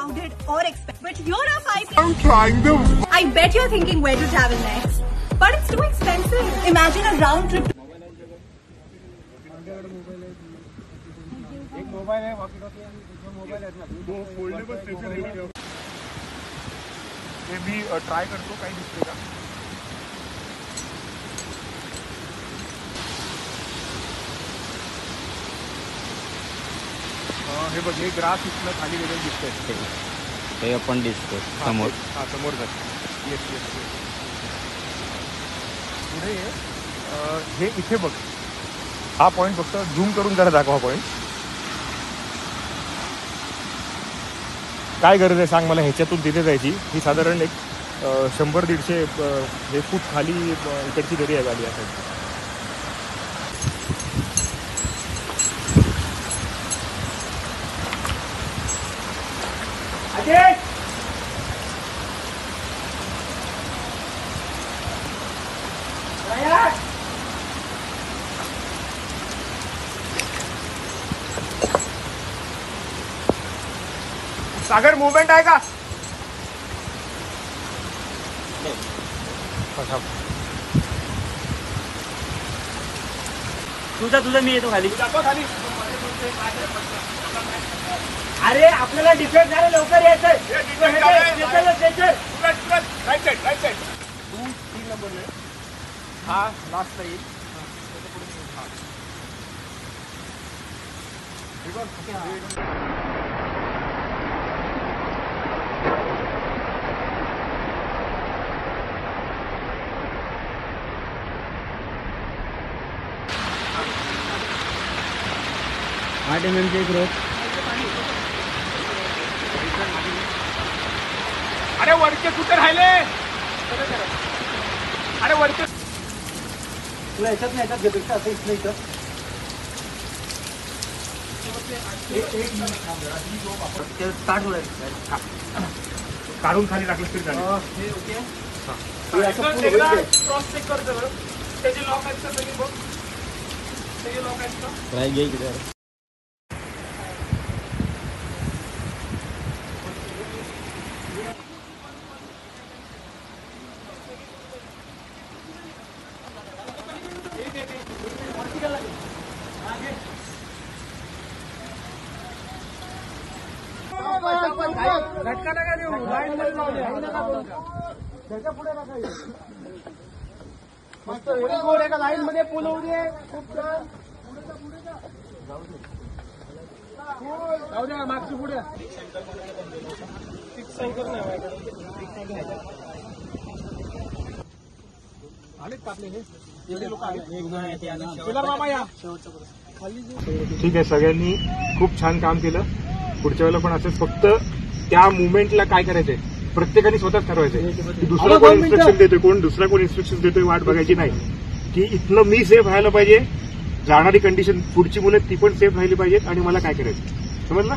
crowded or expensive. But you're a five. I'm trying to. I bet you're thinking where to travel next. But it's too expensive. Imagine a round trip. एक mobile आहे, mobile आहेत ना, foldable station हे मी try करतो, काही दिसते का? हे बघ, हे ग्रास इथलं खाली गेलेलं दिसतंय, हे आपण दिसतो समोर. हा समोर जात. Yes yes yes. पुढे हे इथे बघ, हा पॉईंट फक्त झूम करून जरा दाखवा पॉईंट. काय गरज आहे सांग मला ह्याच्यातून तिथे जायची? ही साधारण एक 100-150 हे फूट खाली इकडची दरी आहे गाडी यासाठी. सागर मूवमेंट आहे का? तुझा मी येतो खाली. खाली. अरे आपल्याला डिफेक्ट झालं, लवकर यायचं. राईट साईड 2-3 नंबर हा लास्ट येईल.8 ग्रोथ. अरे वरचे कुठे राहिले? अरे वरचे तुला याच्यात नाही घेतो असं इथलं इथं. स्टार्ट होईल, काढून खाली टाकलं तरी चालेल. क्रॉस चेक कर जरा, त्याचे लॉक आहेत का सगळे बघ, त्याचे लॉक आहेत का? राय घे की जरा. झटका नका देऊ, लाईन मध्ये जाऊ द्या. त्याच्या पुढे नका येऊ. मस्त व्हेरी गुड. एका लाईन मध्ये पूल होऊ दे. खूप छान. जाऊ द्या, मागची पुढे आलेत का आपले हे लोक आले? मामा या. ठीक आहे, सगळ्यांनी खूप छान काम केलं. पुढच्या वेळेला पण असंच, फक्त त्या मुवमेंटला काय करायचंय प्रत्येकाने स्वतःच ठरवायचंय की दुसरा कोण इन्स्ट्रक्शन देतोय, दुसरा कोण इन्स्ट्रक्शन देतोय वाट बघायची नाही. की इथनं मी सेफ राहायला पाहिजे, जाणारी कंडिशन पुढची मुलं ती पण सेफ राहिली पाहिजेत, आणि मला काय करायचं समजलं.